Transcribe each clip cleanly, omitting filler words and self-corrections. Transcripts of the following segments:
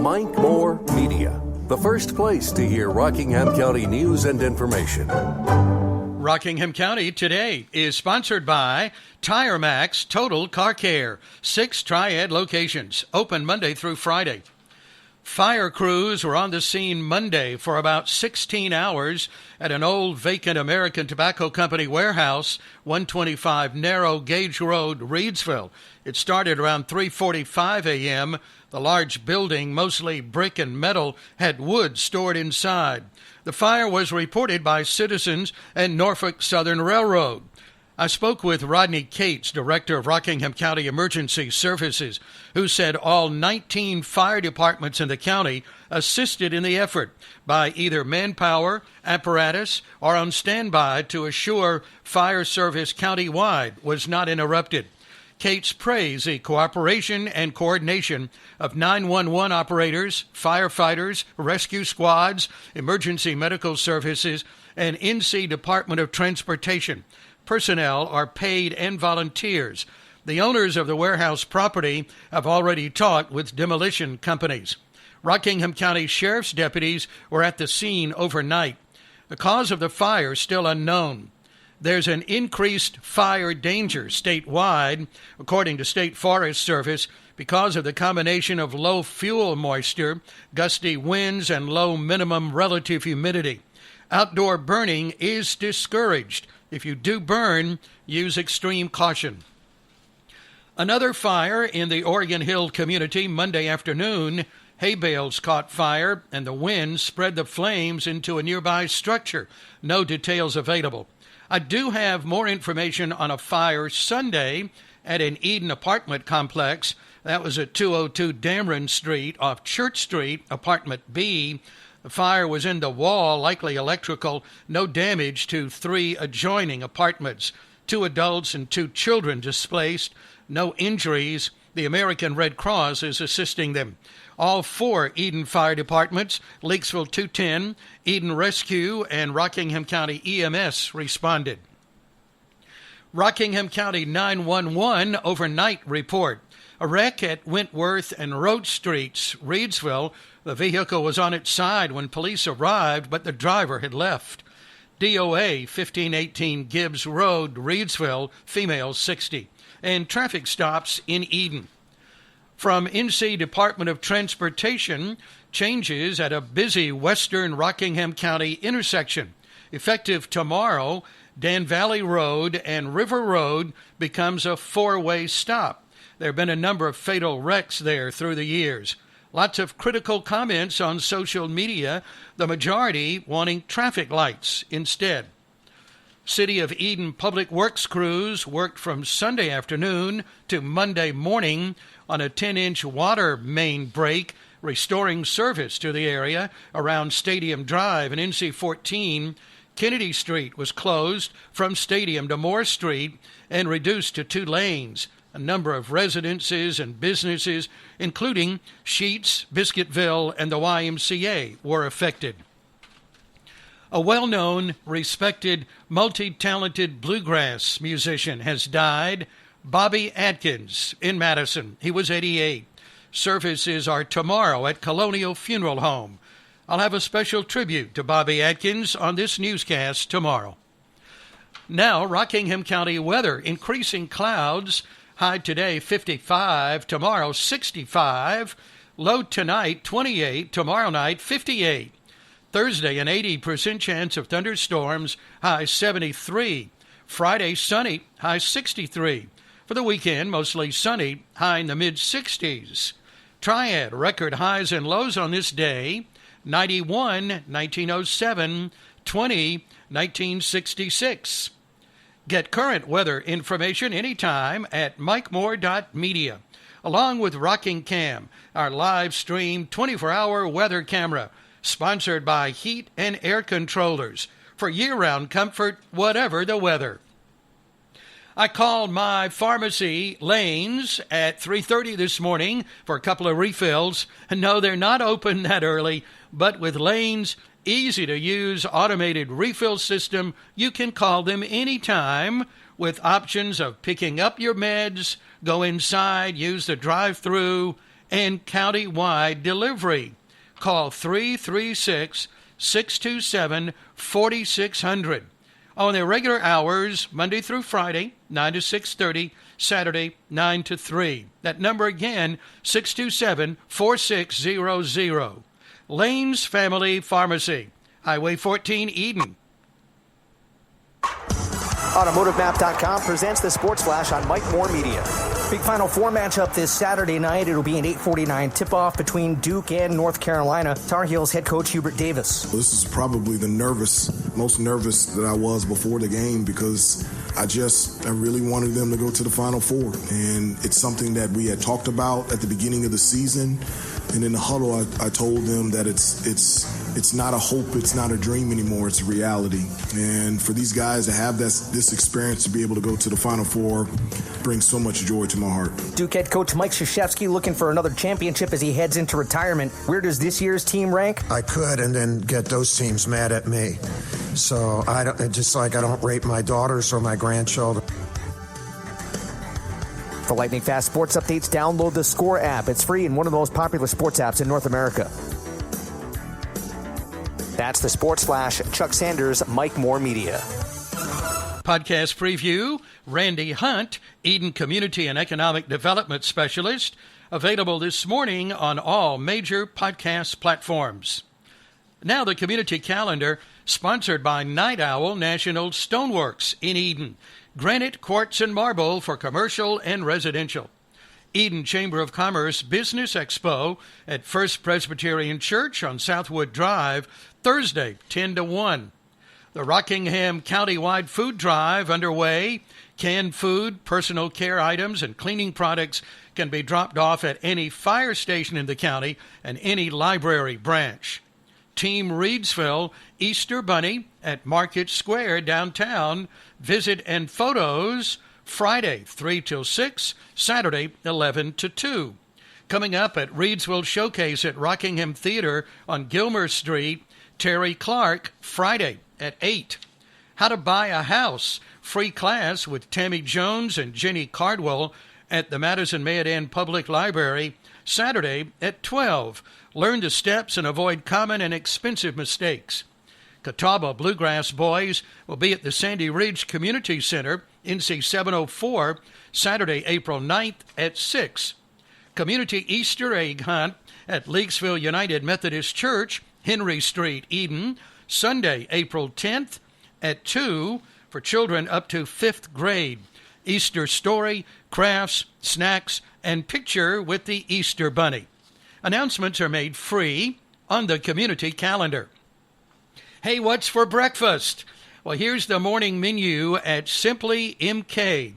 Mike Moore Media, the first place to hear Rockingham County news and information. Rockingham County Today is sponsored by Tire Max Total Car Care, 6 Triad locations, open Monday through Friday. Fire crews were on the scene Monday for about 16 hours at an old vacant American Tobacco Company warehouse, 125 Narrow Gauge Road, Reidsville. It started around 3:45 a.m. The large building, mostly brick and metal, had wood stored inside. The fire was reported by citizens and Norfolk Southern Railroad. I spoke with Rodney Cates, director of Rockingham County Emergency Services, who said all 19 fire departments in the county assisted in the effort by either manpower, apparatus, or on standby to assure fire service countywide was not interrupted. Cates praised the cooperation and coordination of 911 operators, firefighters, rescue squads, emergency medical services, and NC Department of Transportation. Personnel are paid and volunteers. The owners of the warehouse property have already talked with demolition companies. Rockingham County Sheriff's deputies were at the scene overnight. The cause of the fire still unknown. There's an increased fire danger statewide, according to State Forest Service, because of the combination of low fuel moisture, gusty winds, and low minimum relative humidity. Outdoor burning is discouraged. If you do burn, use extreme caution. Another fire in the Oregon Hill community Monday afternoon. Hay bales caught fire, and the wind spread the flames into a nearby structure. No details available. I do have more information on a fire Sunday at an Eden apartment complex. That was at 202 Dameron Street off Church Street, apartment B. The fire was in the wall, likely electrical. No damage to 3 adjoining apartments. 2 adults and 2 children displaced. No injuries. The American Red Cross is assisting them. All 4 Eden Fire Departments, Leakesville 210, Eden Rescue, and Rockingham County EMS responded. Rockingham County 911 overnight report. A wreck at Wentworth and Road Streets, Reidsville. The vehicle was on its side when police arrived, but the driver had left. DOA 1518 Gibbs Road, Reidsville, female 60. And traffic stops in Eden. From NC Department of Transportation, changes at a busy western Rockingham County intersection. Effective tomorrow, Dan Valley Road and River Road becomes a 4-way stop. There have been a number of fatal wrecks there through the years. Lots of critical comments on social media, the majority wanting traffic lights instead. City of Eden Public Works crews worked from Sunday afternoon to Monday morning on a 10-inch water main break, restoring service to the area around Stadium Drive and NC 14. Kennedy Street was closed from Stadium to Moore Street and reduced to 2 lanes. A number of residences and businesses, including Sheets, Biscuitville, and the YMCA, were affected. A well-known, respected, multi-talented bluegrass musician has died, Bobby Atkins, in Madison. He was 88. Services are tomorrow at Colonial Funeral Home. I'll have a special tribute to Bobby Atkins on this newscast tomorrow. Now, Rockingham County weather, increasing clouds. High today, 55. Tomorrow, 65. Low tonight, 28. Tomorrow night, 58. Thursday, an 80% chance of thunderstorms. High 73. Friday, sunny. High 63. For the weekend, mostly sunny. High in the mid-60s. Triad, record highs and lows on this day. 91, 1907. 20, 1966. Get current weather information anytime at mikemore.media, along with Rockingham, our live stream 24-hour weather camera, sponsored by Heat and Air Controllers, for year-round comfort, whatever the weather. I called my pharmacy, Lanes, at 3:30 this morning for a couple of refills. No, they're not open that early, but with Lanes' easy-to-use automated refill system, you can call them anytime with options of picking up your meds, go inside, use the drive-thru, and Countywide delivery. Call 336-627-4600. On their regular hours, Monday through Friday, 9 to 6:30, Saturday, 9 to 3. That number again, 627-4600. Lane's Family Pharmacy, Highway 14, Eden. AutomotiveMap.com presents the Sports Flash on Mike Moore Media. Big Final Four matchup this Saturday night. It'll be an 8:49 tip-off between Duke and North Carolina. Tar Heels head coach Hubert Davis. This is probably the most nervous that I was before the game because I really wanted them to go to the Final Four. And it's something that we had talked about at the beginning of the season. And in the huddle, I told them that it's not a hope, it's not a dream anymore, it's a reality. And for these guys to have this experience, to be able to go to the Final Four, brings so much joy to my heart. Duke head coach Mike Krzyzewski looking for another championship as he heads into retirement. Where does this year's team rank? I could, and then get those teams mad at me. So I don't rape my daughters or my grandchildren. For lightning fast sports updates, download the Score app. It's free and one of the most popular sports apps in North America. That's the Sports Flash. Chuck Sanders, Mike Moore Media. Podcast preview, Randy Hunt, Eden Community and Economic Development Specialist, available this morning on all major podcast platforms. Now the community calendar, sponsored by Night Owl National Stoneworks in Eden. Granite, quartz, and marble for commercial and residential. Eden Chamber of Commerce Business Expo at First Presbyterian Church on Southwood Drive, Thursday, 10 to 1. The Rockingham Countywide Food Drive underway. Canned food, personal care items, and cleaning products can be dropped off at any fire station in the county and any library branch. Team Reidsville Easter Bunny at Market Square downtown. Visit and photos Friday 3 till 6, Saturday 11 to 2. Coming up at Reidsville Showcase at Rockingham Theater on Gilmer Street, Terry Clark Friday at 8. How to buy a house, free class with Tammy Jones and Jenny Cardwell at the Madison Mayodan Public Library Saturday at 12. Learn the steps and avoid common and expensive mistakes. Catawba Bluegrass Boys will be at the Sandy Ridge Community Center, NC 704, Saturday, April 9th at 6. Community Easter Egg Hunt at Leakesville United Methodist Church, Henry Street, Eden, Sunday, April 10th at 2 for children up to 5th grade. Easter story, crafts, snacks, and picture with the Easter Bunny. Announcements are made free on the community calendar. Hey, what's for breakfast? Well, here's the morning menu at Simply MK.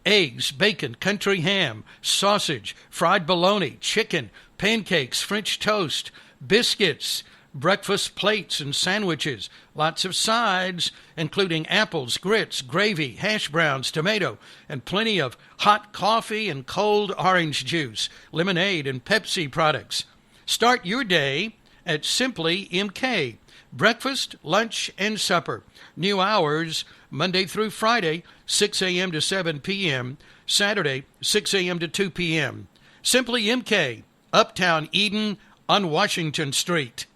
Eggs, bacon, country ham, sausage, fried bologna, chicken, pancakes, French toast, biscuits, breakfast plates and sandwiches, lots of sides, including apples, grits, gravy, hash browns, tomato, and plenty of hot coffee and cold orange juice, lemonade, and Pepsi products. Start your day at Simply MK. Breakfast, lunch, and supper. New hours, Monday through Friday, 6 a.m. to 7 p.m., Saturday, 6 a.m. to 2 p.m. Simply MK, Uptown Eden on Washington Street.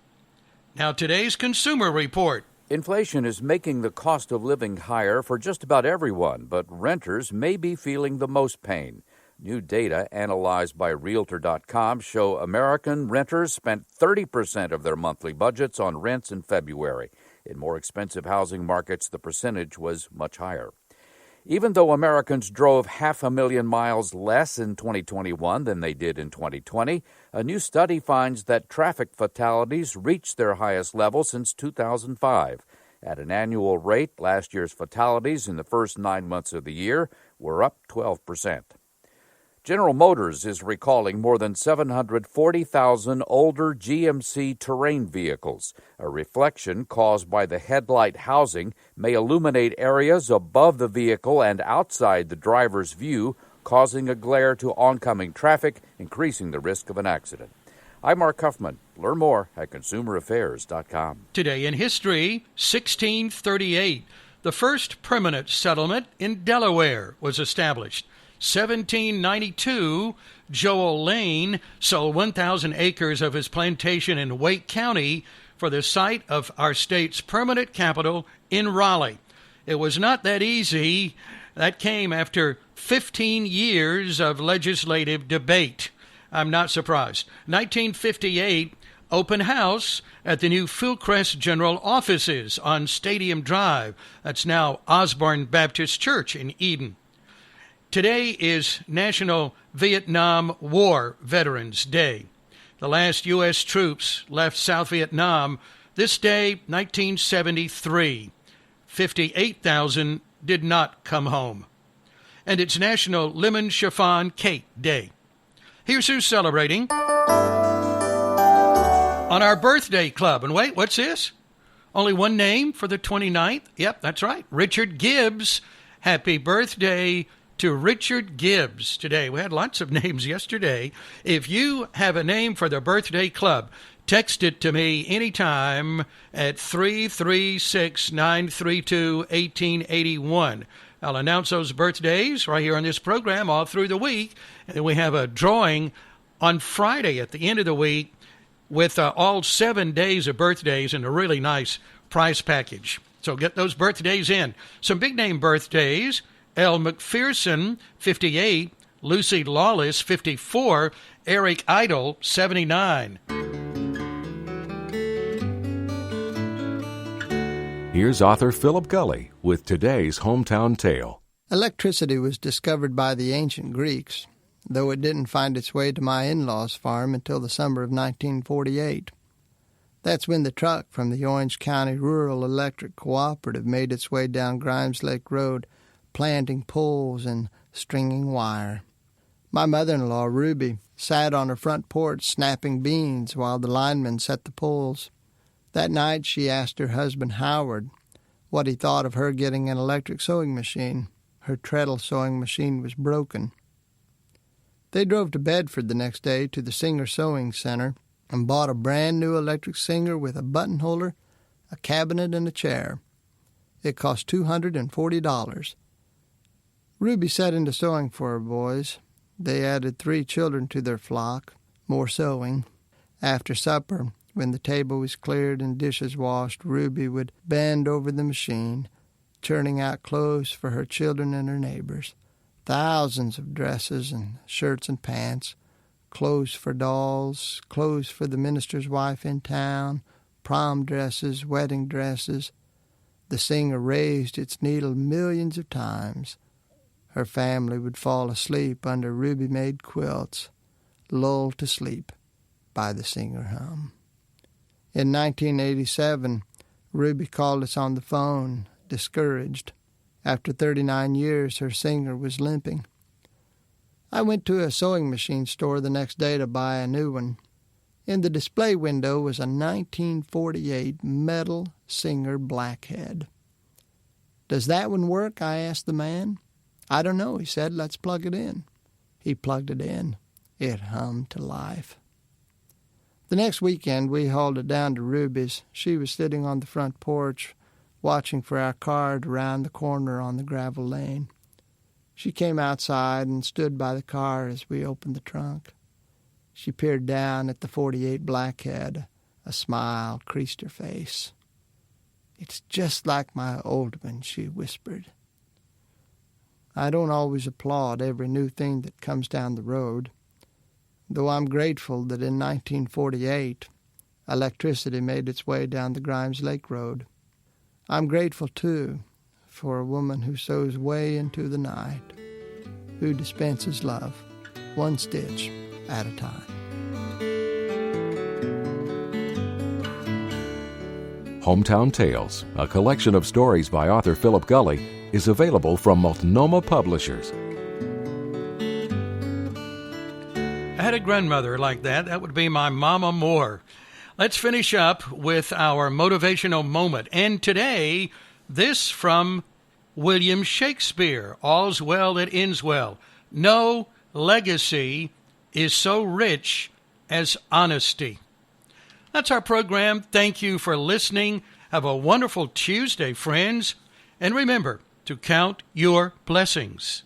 Now today's Consumer Report. Inflation is making the cost of living higher for just about everyone, but renters may be feeling the most pain. New data analyzed by Realtor.com show American renters spent 30% of their monthly budgets on rents in February. In more expensive housing markets, the percentage was much higher. Even though Americans drove 500,000 miles less in 2021 than they did in 2020, a new study finds that traffic fatalities reached their highest level since 2005. At an annual rate, last year's fatalities in the first 9 months of the year were up 12%. General Motors is recalling more than 740,000 older GMC terrain vehicles. A reflection caused by the headlight housing may illuminate areas above the vehicle and outside the driver's view, causing a glare to oncoming traffic, increasing the risk of an accident. I'm Mark Huffman. Learn more at consumeraffairs.com. Today in history, 1638, the first permanent settlement in Delaware was established. 1792, Joel Lane sold 1,000 acres of his plantation in Wake County for the site of our state's permanent capital in Raleigh. It was not that easy. That came after 15 years of legislative debate. I'm not surprised. 1958, open house at the new Fillcrest General Offices on Stadium Drive. That's now Osborne Baptist Church in Eden. Today is National Vietnam War Veterans Day. The last U.S. troops left South Vietnam this day, 1973. 58,000 did not come home. And it's National Lemon Chiffon Cake Day. Here's who's celebrating on our birthday club. And wait, what's this? Only one name for the 29th? Yep, that's right. Richard Gibbs. Happy birthday to Richard Gibbs today. We had lots of names yesterday. If you have a name for the birthday club, text it to me anytime at 336-932-1881. I'll announce those birthdays right here on this program all through the week. And then we have a drawing on Friday at the end of the week with all 7 days of birthdays and a really nice prize package. So get those birthdays in. Some big name birthdays: Elle McPherson, 58, Lucy Lawless, 54, Eric Idle, 79. Here's author Philip Gulley with today's Hometown Tale. Electricity was discovered by the ancient Greeks, though it didn't find its way to my in-laws' farm until the summer of 1948. That's when the truck from the Orange County Rural Electric Cooperative made its way down Grimes Lake Road, planting poles and stringing wire. My mother-in-law, Ruby, sat on her front porch snapping beans while the linemen set the poles. That night she asked her husband, Howard, what he thought of her getting an electric sewing machine. Her treadle sewing machine was broken. They drove to Bedford the next day to the Singer Sewing Center and bought a brand-new electric Singer with a button holder, a cabinet, and a chair. It cost $240. Ruby set into sewing for her boys. They added 3 children to their flock, more sewing. After supper, when the table was cleared and dishes washed, Ruby would bend over the machine, churning out clothes for her children and her neighbors. Thousands of dresses and shirts and pants, clothes for dolls, clothes for the minister's wife in town, prom dresses, wedding dresses. The Singer raised its needle millions of times. Her family would fall asleep under Ruby-made quilts, lulled to sleep by the Singer hum. In 1987, Ruby called us on the phone, discouraged. After 39 years, her Singer was limping. I went to a sewing machine store the next day to buy a new one. In the display window was a 1948 metal Singer Blackhead. "Does that one work?" I asked the man. "I don't know," he said. "Let's plug it in." He plugged it in. It hummed to life. The next weekend, we hauled it down to Ruby's. She was sitting on the front porch, watching for our car to round the corner on the gravel lane. She came outside and stood by the car as we opened the trunk. She peered down at the 48 Blackhead. A smile creased her face. "It's just like my old one," she whispered. I don't always applaud every new thing that comes down the road, though I'm grateful that in 1948, electricity made its way down the Grimes Lake Road. I'm grateful, too, for a woman who sews way into the night, who dispenses love, one stitch at a time. Hometown Tales, a collection of stories by author Philip Gulley, is available from Multnomah Publishers. I had a grandmother like that. That would be my Mama Moore. Let's finish up with our motivational moment. And today, this from William Shakespeare, "All's well that ends well. No legacy is so rich as honesty." That's our program. Thank you for listening. Have a wonderful Tuesday, friends. And remember to count your blessings.